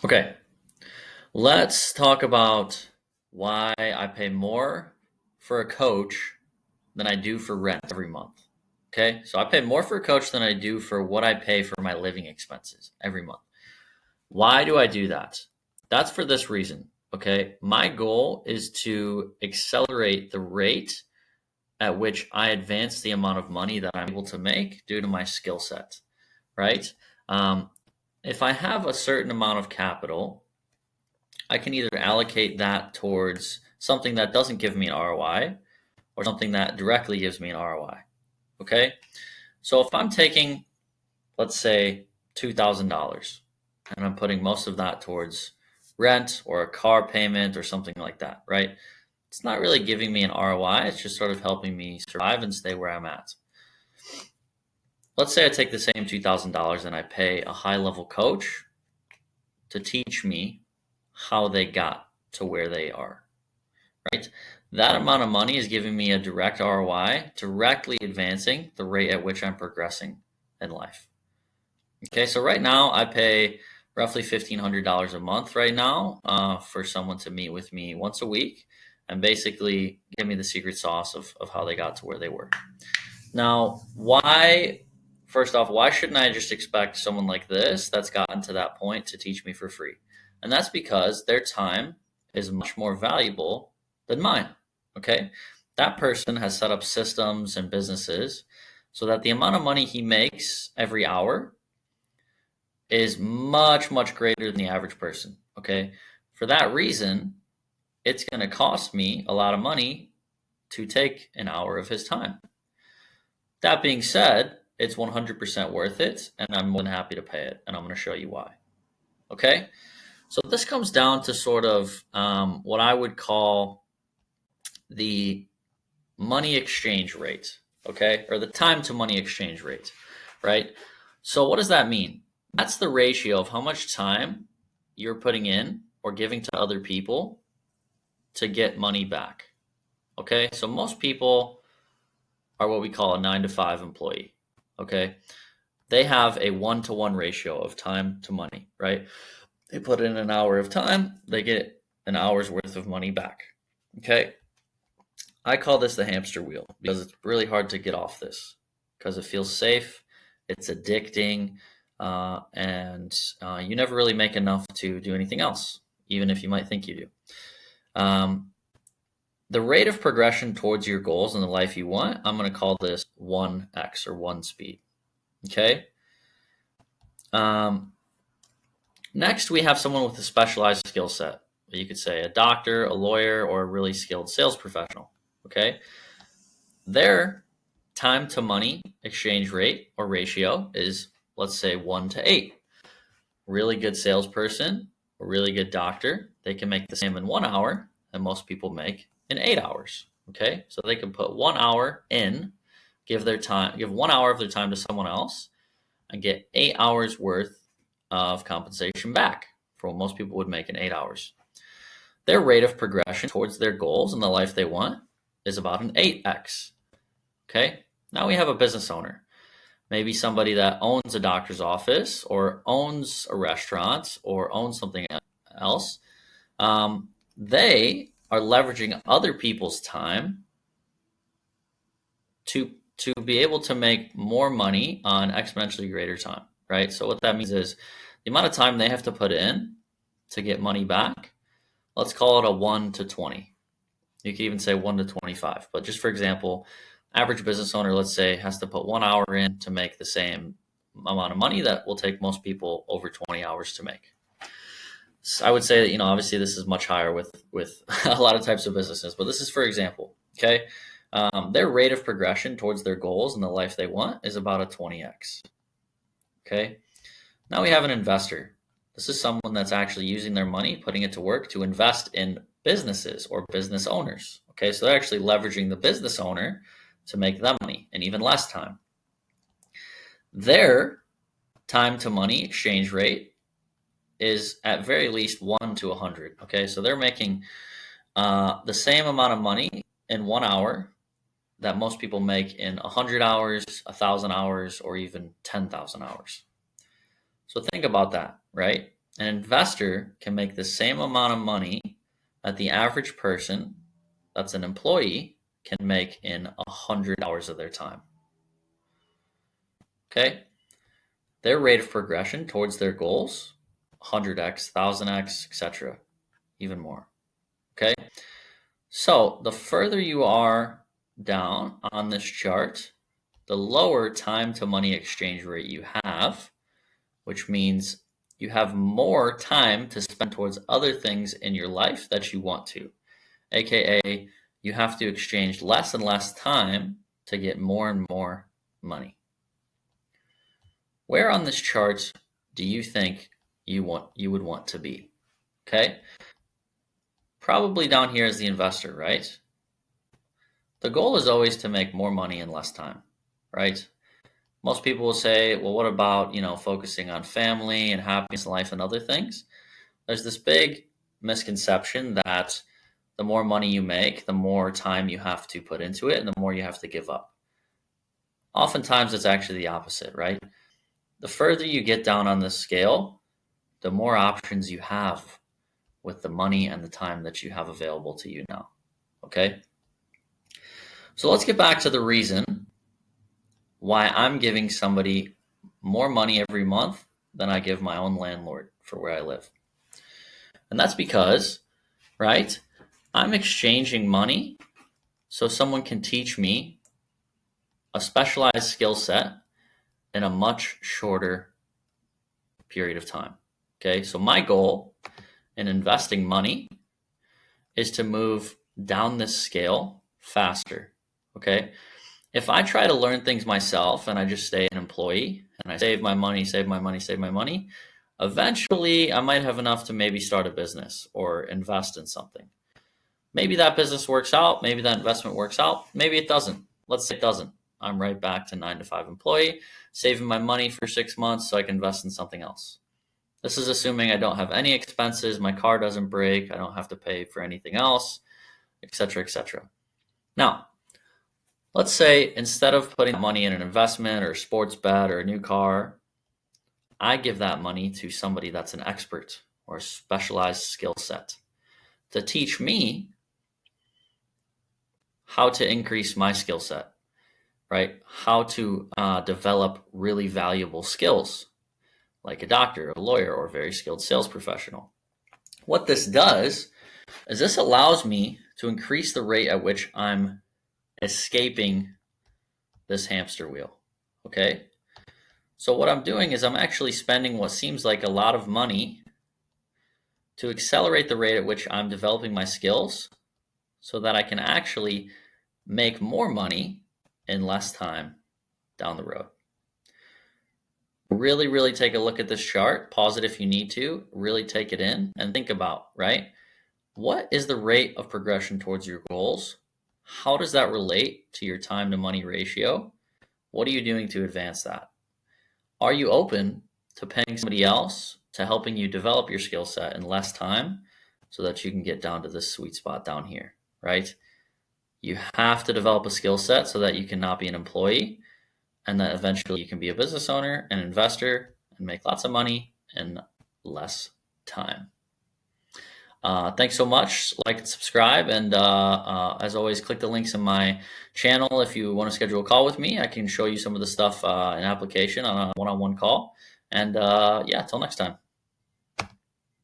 Okay, let's talk about why I pay more for a coach than I do for rent every month. Okay, so I pay more for a coach than I do for what I pay for my living expenses every month. Why do I do that? That's for this reason. Okay, my goal is to accelerate the rate at which I advance the amount of money that I'm able to make due to my skill set, right? Um, if I have a certain amount of capital, I can either allocate that towards something that doesn't give me an ROI or something that directly gives me an ROI. Okay. So if I'm taking, let's say, $2,000 and I'm putting most of that towards rent or a car payment or something like that, right? It's not really giving me an ROI. It's just sort of helping me survive and stay where I'm at. Let's say I take the same $2,000 and I pay a high level coach to teach me how they got to where they are, right? That amount of money is giving me a direct ROI, directly advancing the rate at which I'm progressing in life. Okay, so right now I pay roughly $1,500 a month right now for someone to meet with me once a week and basically give me the secret sauce of how they got to where they were. Now, first off, why shouldn't I just expect someone like this that's gotten to that point to teach me for free? And that's because their time is much more valuable than mine. Okay. That person has set up systems and businesses so that the amount of money he makes every hour is much, much greater than the average person. Okay. For that reason, it's going to cost me a lot of money to take an hour of his time. That being said, it's 100% worth it, and I'm more than happy to pay it, and I'm going to show you why. Okay? So this comes down to sort of what I would call the money exchange rate, okay? Or the time to money exchange rate, right? So what does that mean? That's the ratio of how much time you're putting in or giving to other people to get money back. Okay? So most people are what we call a 9 to 5 employee. Okay? They have a 1-to-1 ratio of time to money, right? They put in an hour of time, they get an hour's worth of money back. Okay? I call this the hamster wheel because it's really hard to get off this because it feels safe, it's addicting, and you never really make enough to do anything else, even if you might think you do. Um, the rate of progression towards your goals and the life you want, I'm going to call this 1x or 1 speed. Okay? Um, Next, we have someone with a specialized skill set. You could say a doctor, a lawyer, or a really skilled sales professional. Okay? Their time to money exchange rate or ratio is, let's say, 1 to 8. Really good salesperson, a really good doctor, they can make the same in 1 hour that most people make in 8 hours. Okay? So they can put 1 hour in, give 1 hour of their time to someone else, and get 8 hours worth of compensation back for what most people would make in 8 hours. Their rate of progression towards their goals and the life they want is about an 8x. Okay, now we have a business owner, maybe somebody that owns a doctor's office or owns a restaurant or owns something else. They are leveraging other people's time to be able to make more money on exponentially greater time, right? So what that means is the amount of time they have to put in to get money back, let's call it a 1 to 20. You could even say 1 to 25. But just for example, average business owner, let's say, has to put 1 hour in to make the same amount of money that will take most people over 20 hours to make. So I would say that, obviously this is much higher with a lot of types of businesses, but this is for example, okay? Their rate of progression towards their goals and the life they want is about a 20x. Okay. Now we have an investor. This is someone that's actually using their money, putting it to work to invest in businesses or business owners. Okay. So they're actually leveraging the business owner to make them money in even less time. Their time to money exchange rate is at very least 1 to 100. Okay. So they're making the same amount of money in 1 hour that most people make in 100 hours, 1,000 hours, or even 10,000 hours. So think about that, right? An investor can make the same amount of money that the average person that's an employee can make in 100 hours of their time. Okay? Their rate of progression towards their goals, 100x, 1000x, etc., even more. Okay? So the further you are down on this chart, the lower time to money exchange rate you have, which means you have more time to spend towards other things in your life that you want to, aka you have to exchange less and less time to get more and more money. Where on this chart do you think you would want to be? Okay? Probably down here as the investor, right? The goal is always to make more money in less time, right? Most people will say, well, what about, focusing on family and happiness in life and other things? There's this big misconception that the more money you make, the more time you have to put into it and the more you have to give up. Oftentimes it's actually the opposite, right? The further you get down on this scale, the more options you have with the money and the time that you have available to you now. Okay? So let's get back to the reason why I'm giving somebody more money every month than I give my own landlord for where I live. And that's because, right, I'm exchanging money so someone can teach me a specialized skill set in a much shorter period of time. Okay, so my goal in investing money is to move down this scale faster. Okay, if I try to learn things myself and I just stay an employee and I save my money, eventually I might have enough to maybe start a business or invest in something. Maybe that business works out, maybe that investment works out, maybe it doesn't. Let's say it doesn't. I'm right back to 9-to-5 employee, saving my money for 6 months so I can invest in something else. This is assuming I don't have any expenses, my car doesn't break, I don't have to pay for anything else, etc., etc. Now, let's say instead of putting money in an investment or a sports bet or a new car, I give that money to somebody that's an expert or a specialized skill set to teach me how to increase my skill set, right? How to develop really valuable skills, like a doctor, a lawyer, or a very skilled sales professional. What this does is this allows me to increase the rate at which I'm escaping this hamster wheel, okay? So what I'm doing is I'm actually spending what seems like a lot of money to accelerate the rate at which I'm developing my skills so that I can actually make more money in less time down the road. Really, really take a look at this chart. Pause it if you need to. Really take it in and think about, right? What is the rate of progression towards your goals? How does that relate to your time to money ratio? What are you doing to advance that? Are you open to paying somebody else to helping you develop your skill set in less time so that you can get down to this sweet spot down here, right? You have to develop a skill set so that you can not be an employee and that eventually you can be a business owner, an investor, and make lots of money in less time. Thanks so much. Like and subscribe. And as always, click the links in my channel if you want to schedule a call with me. I can show you some of the stuff in application on a one-on-one call. And yeah, till next time.